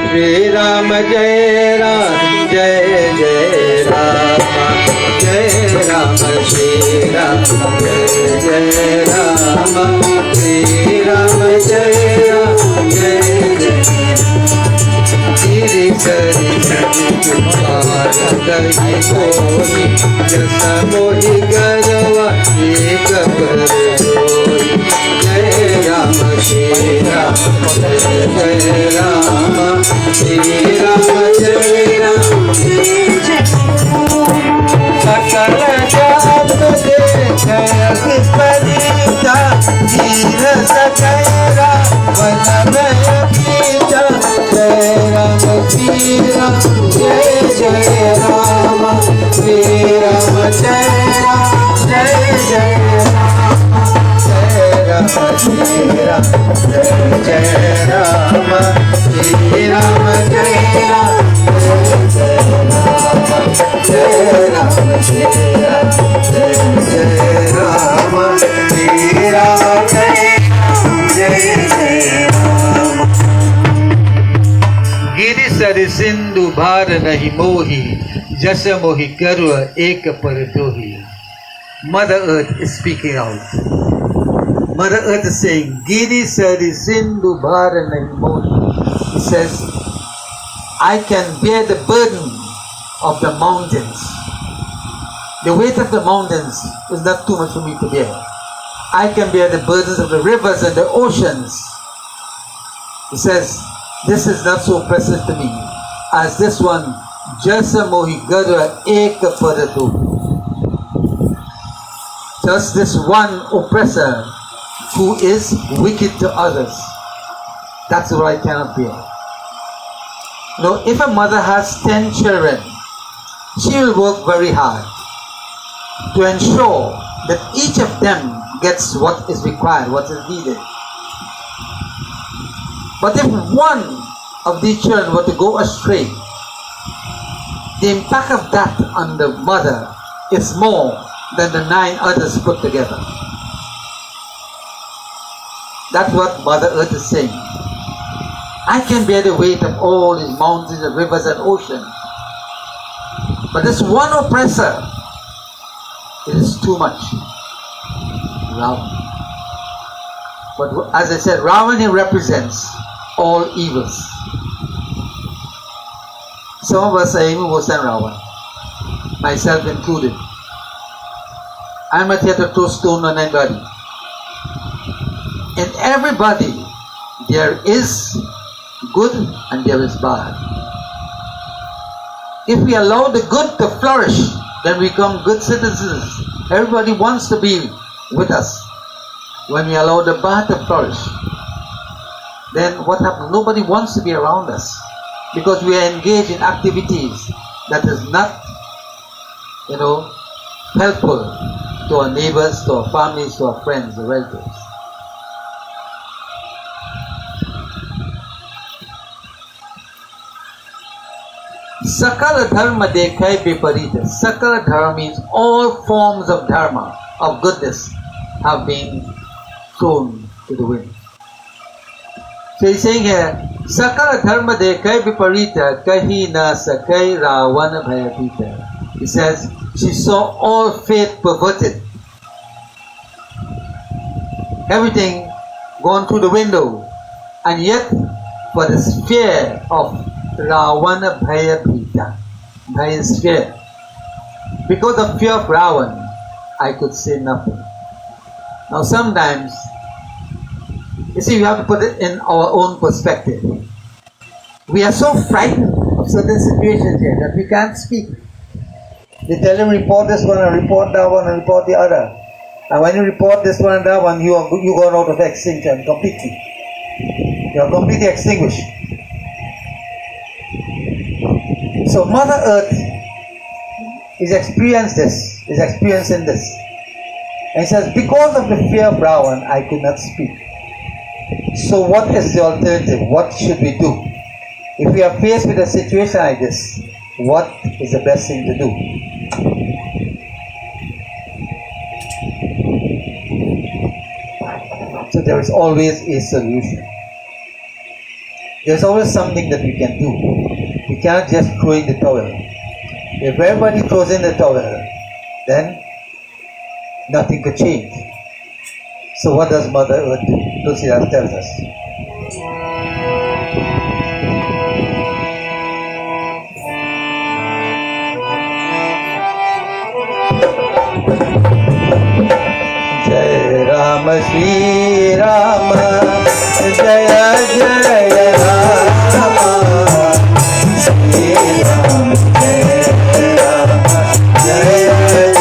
Shri Rama Jai Ram Jai Jai Rama Jai Rama Shri Rama Jai Jai Rama Shri Rama Jai Ram Jai Jai Giri Sari Sari Gai Koi Jasa Mohi Garva Ek Paroi Jai Rama Shri Rama Jai Rama Shri Rama Jai Rama Sakala Jat Dekha Parita Jira Sakara Vanamaya Pita Jai Rama Shri Rama Jai Jai Rama Shri Rama Jai Rama Jai Jai Rama Jai Rama Shri Rama Jai Jai Rama Shri Rama Jai Rama Jai Jai Rama Shri Rama Jai Rama Shri Rama Jai Jai Rama Giri sir Sindhu भार नहीं मोही जस मोहि गर्व एक पर दोही. Mother Earth is speaking out. Mother Earth is saying, Giri sari sindhu bhara nahi mohi. He says, I can bear the burden of the mountains. The weight of the mountains is not too much for me to bear. I can bear the burdens of the rivers and the oceans. He says, this is not so precious to me as this one, Jasa Mohi Garva Eka Paratu. Just this one oppressor who is wicked to others. That's what I cannot bear. Now, if a mother has 10 children, she will work very hard to ensure that each of them gets what is required, what is needed. But if one of these children were to go astray, the impact of that on the mother is more than the 9 others put together. That's what Mother Earth is saying. I can bear the weight of all these mountains and rivers and oceans. But this one oppressor, it is too much. Ravan. But as I said, Ravan represents all evils. Some of us are even worse than Ravan, myself included. I'm not here to throw stone on anybody. In everybody, there is good and there is bad. If we allow the good to flourish, then we become good citizens. Everybody wants to be with us. When we allow the bad to flourish, then what happens? Nobody wants to be around us because we are engaged in activities that is not, helpful to our neighbors, to our families, to our friends, the relatives. Sakala dharma dekhai viparita. Sakala dharma means all forms of dharma, of goodness, have been thrown to the wind. So he's saying here, Sakala dharma dekhai viparita kahi na sakai ravana bhayapita. He says, she saw all faith perverted. Everything gone through the window. And yet, for the fear of Ravana Bhayapita, Bhaya is fear. Because of fear of Ravan, I could say nothing. Now sometimes, you see, we have to put it in our own perspective. We are so frightened of certain situations here that we can't speak. They tell him report this one and report that one and report the other. And when you report this one and that one, you go out of extinction completely. You are completely extinguished. So Mother Earth is experiencing this. And it says, because of the fear of Ravan, I could not speak. So what is the alternative? What should we do? If we are faced with a situation like this, what is the best thing to do? So there is always a solution. there's always something that we can do. We cannot just throw in the towel. If everybody throws in the towel, then nothing could change. So what does Mother Earth do? Tulsidas tells us. Jai Rama Shri Rama, Jaya Jaya Rama, Shri Rama, Jaya Rama, Jaya Jaya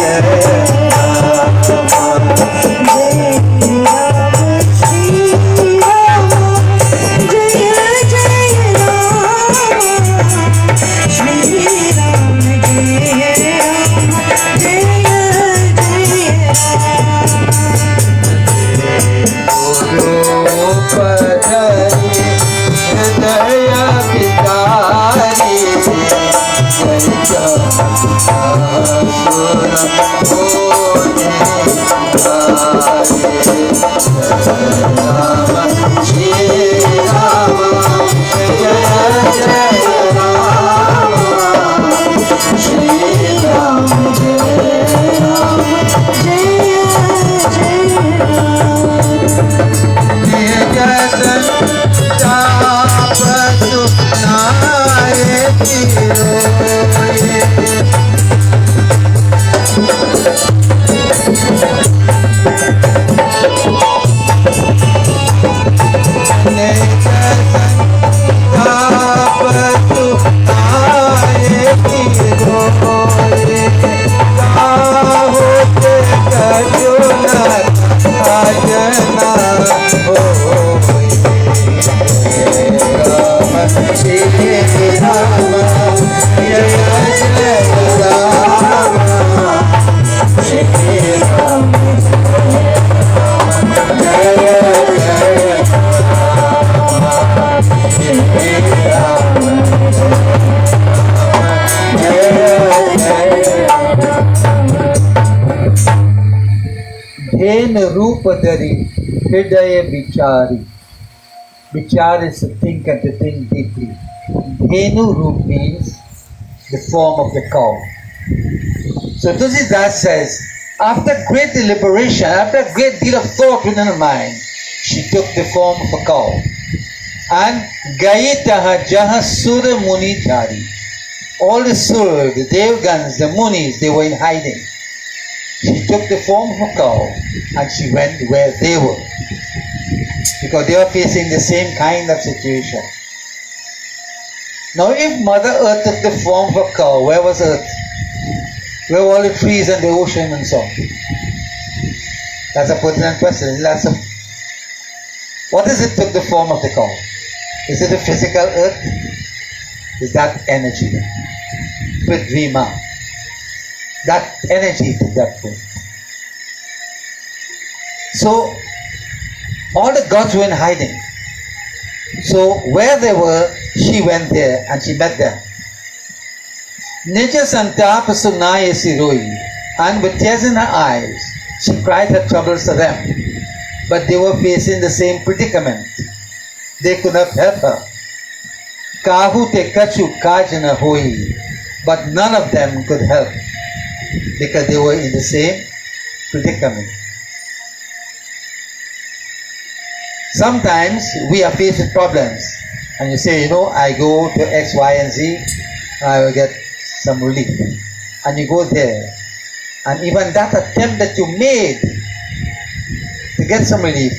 Rupadari Hridaya Vichari. Vichar is to think and to think deeply. Dhenu Roop means the form of the cow. So Tulsidas says, after great deliberation, after a great deal of thought within her mind, she took the form of a cow. And Gayitaha Jaha Sura Muni Jari. All the Sur, the Devgans, the Munis, they were in hiding. She took the form of a cow and she went where they were, because they were facing the same kind of situation. Now if Mother Earth took the form of a cow, where was Earth? Where were all the trees and the ocean and so on? That's a pertinent question. What is it took the form of the cow? Is it a physical Earth? Is that energy? Pridvima. That energy took that form. So all the gods were in hiding. So where they were, she went there and she met them. Nija Santap Sunaya Siroi, and with tears in her eyes, she cried her troubles to them. But they were facing the same predicament. They could not help her. Kahu te kachu kajana hoi, but none of them could help, because they were in the same predicament. Sometimes we are faced with problems and you say, I go to X, Y and Z, I will get some relief. And you go there, and even that attempt that you made to get some relief,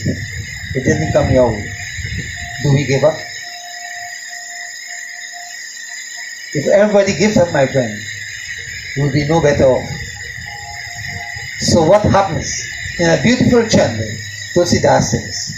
it didn't come your way. Do we give up? If everybody gives up, my friend, we will be no better off. So what happens? In a beautiful chant, Tulsidas says,